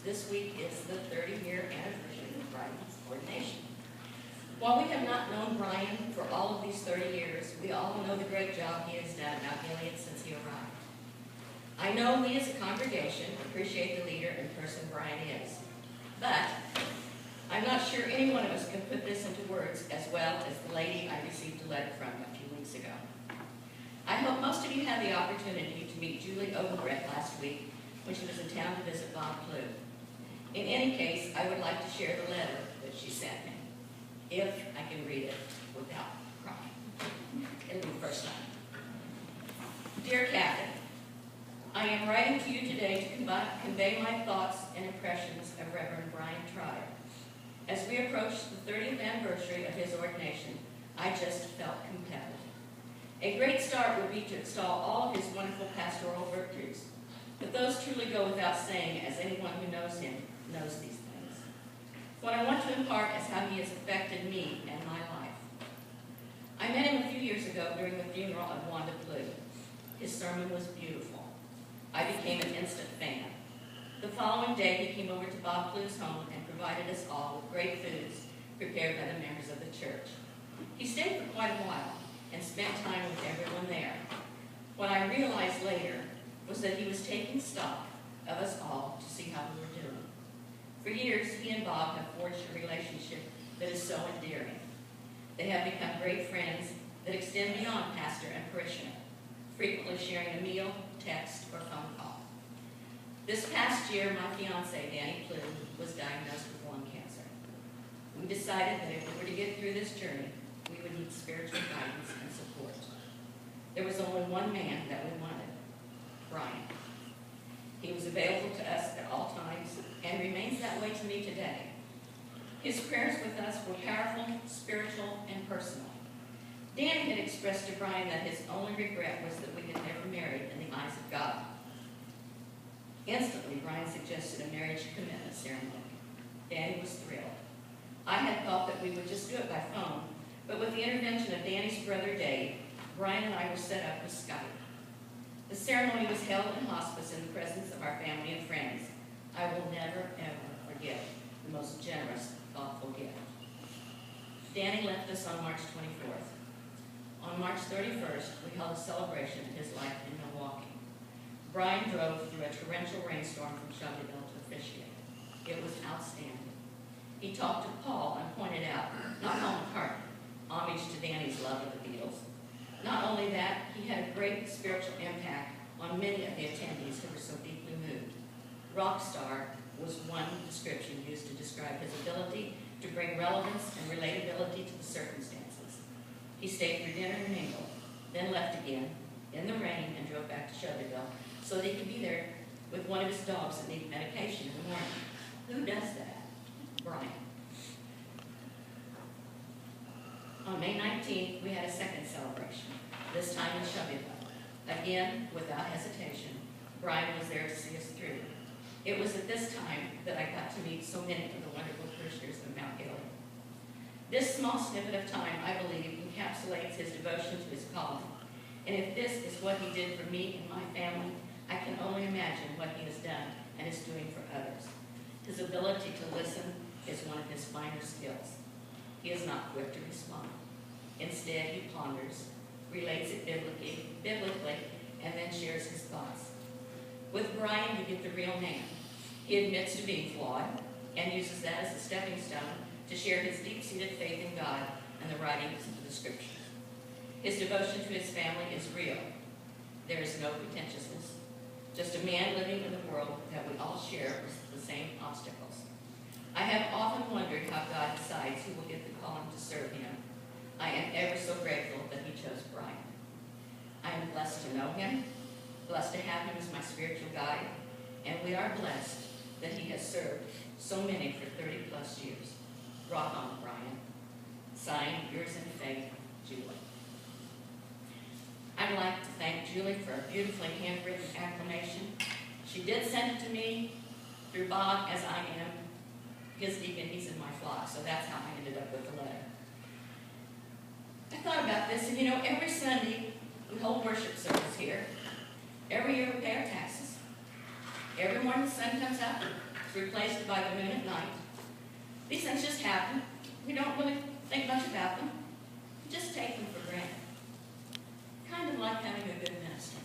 this week is the 30-year anniversary of Brian's ordination. While we have not known Brian for all of these 30 years, we all know the great job he has done at Gilead since he arrived. I know we as a congregation appreciate the leader and person Brian is, but I'm not sure any one of us can put this into words as well as the lady I received a letter from a few weeks ago. I hope most of you had the opportunity to meet Julie Odenbrett last week when she was in town to visit Bob Plew. In any case, I would like to share the letter that she sent me, if I can read it without crying. It'll be the first time. Dear Kathy, I am writing to you today to convey my thoughts and impressions of Reverend Brian Trotter. As we approach the 30th anniversary of his ordination, I just felt compelled. A great start would be to extol all of his wonderful pastoral virtues, but those truly go without saying, as anyone who knows him knows these things. What I want to impart is how he has affected me and my life. I met him a few years ago during the funeral of Wanda Plew. His sermon was beautiful. I became an instant fan. The following day, he came over to Bob Plew's home and provided us all with great foods prepared by the members of the church. He stayed for quite a while and spent time with everyone there. What I realized later was that he was taking stock of us all to see how we were doing. For years, he and Bob have forged a relationship that is so endearing. They have become great friends that extend beyond pastor and parishioner, frequently sharing a meal, text, or phone call. This past year, my fiance, Danny Plew, was diagnosed with lung cancer. We decided that if we were to get through this journey, we would need spiritual guidance and support. There was only one man that we wanted, Brian. He was available to us at all times and remains that way to me today. His prayers with us were powerful, spiritual, and personal. Danny had expressed to Brian that his only regret was that we had never married in the eyes of God. Instantly, Brian suggested a marriage commitment ceremony. Danny was thrilled. I had thought that we would just do it by phone, but with the intervention of Danny's brother Dave, Brian and I were set up with Skype. The ceremony was held in hospice in the presence of our family and friends. I will never, ever forget the most generous, thoughtful gift. Danny left us on March 24th. On March 31st, we held a celebration of his life in Milwaukee. Brian drove through a torrential rainstorm from Shelbyville to officiate. It was outstanding. He talked to Paul and pointed out, not Paul McCartney, homage to Danny's love of the Beatles. Not only that, he had a great spiritual impact on many of the attendees who were so deeply moved. Rock star was one description used to describe his ability to bring relevance and relatability to the circumstances. He stayed for dinner and mingled, then left again in the rain and drove back to Shelbyville so that he could be there with one of his dogs that needed medication in the morning. Who does that? Brian. On May 19th, we had a second celebration, this time in Shelbyville. Again, without hesitation, Brian was there to see us through. It was at this time that I got to meet so many of the wonderful parishioners of Mount Gilead. This small snippet of time, I believe, encapsulates his devotion to his calling. And if this is what he did for me and my family, I can only imagine what he has done and is doing for others. His ability to listen is one of his finer skills. He is not quick to respond. Instead, he ponders, relates it biblically, and then shares his thoughts. With Brian, you get the real man. He admits to being flawed and uses that as a stepping stone to share his deep-seated faith in God and the writings of the Scriptures. His devotion to his family is real. There is no pretentiousness, just a man living in the world that we all share the same obstacles. I have often wondered how God decides who will get the calling to serve him. I am ever so grateful that he chose Brian. I am blessed to know him, blessed to have him as my spiritual guide, and we are blessed that he has served so many for 30 plus years. Rock on, Brian. Signed, yours in faith, Julie. I'd like to thank Julie for a beautifully handwritten acclamation. She did send it to me through Bob, as I am his deacon. He's in my flock, so that's how I ended up with the letter. I thought about this, and every Sunday we hold worship service here. Every year we pay our taxes. Every morning the sun comes up, it's replaced by the moon at night. These things just happen. We don't really think much about them. We just take them for granted. Kind of like having a good minister.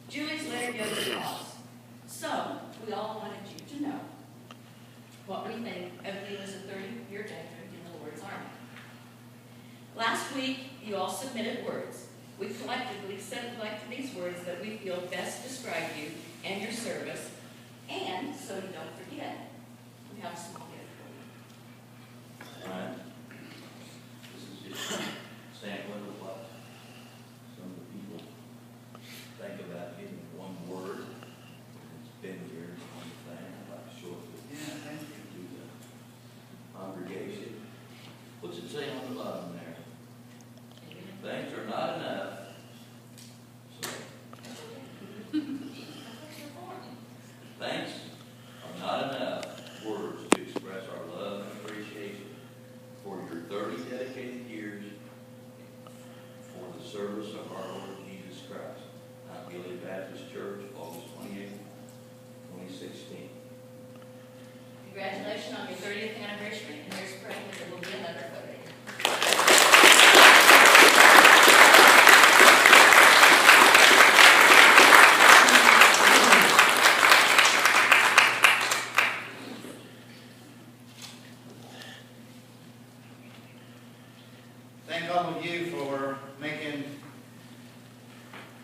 Julie's letter goes to us. So, we all wanted you to know what we think of you as a 30-year veteran in the Lord's Army. Last week, you all submitted words. We collectively selected these words that we feel best describe you and your service, and so you don't forget, we have a small gift for you. All right. This is just a sampling of what some of the people think about getting one word. It's been here, one thing. I'd like to show it Thank you. to the congregation. What's it say on the bottom there? Things are not enough. So, thanks are not enough words to express our love and appreciation for your 30 dedicated years for the service of our Lord Jesus Christ. Mount Gilead Baptist Church, August 28, 2016. Congratulations on your 30th anniversary, and here's praying that there will be another photo. Thank all of you for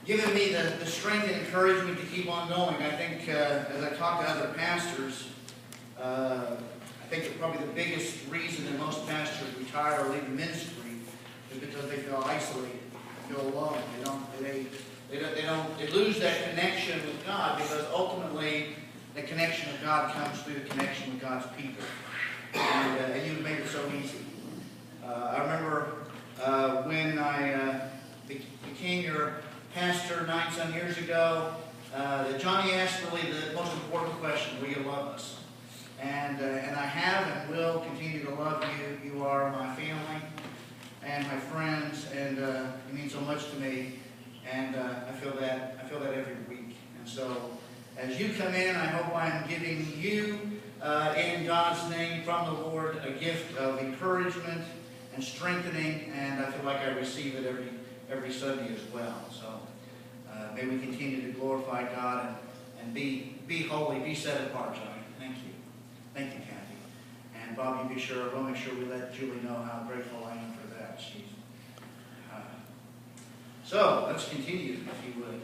giving me the strength and encouragement to keep on going. I think as I talk to other pastors, I think that probably the biggest reason that most pastors retire or leave the ministry is because they feel isolated, feel alone. They lose that connection with God, because ultimately the connection with God comes through the connection with God's people. And you've made it so easy. I remember when I became your pastor 9-some years ago, that Johnny asked really the most important question: will you love us? And I have and will continue to love you. You are my family and my friends, and you mean so much to me. And I feel that every week. And so, as you come in, I hope I'm giving you, in God's name, from the Lord, a gift of encouragement and strengthening, and I feel like I receive it every Sunday as well. So may we continue to glorify God and be holy, be set apart, Johnny. Thank you. Thank you, Kathy. And Bob, you be sure, we'll make sure we let Julie know how grateful I am for that. So let's continue, if you would.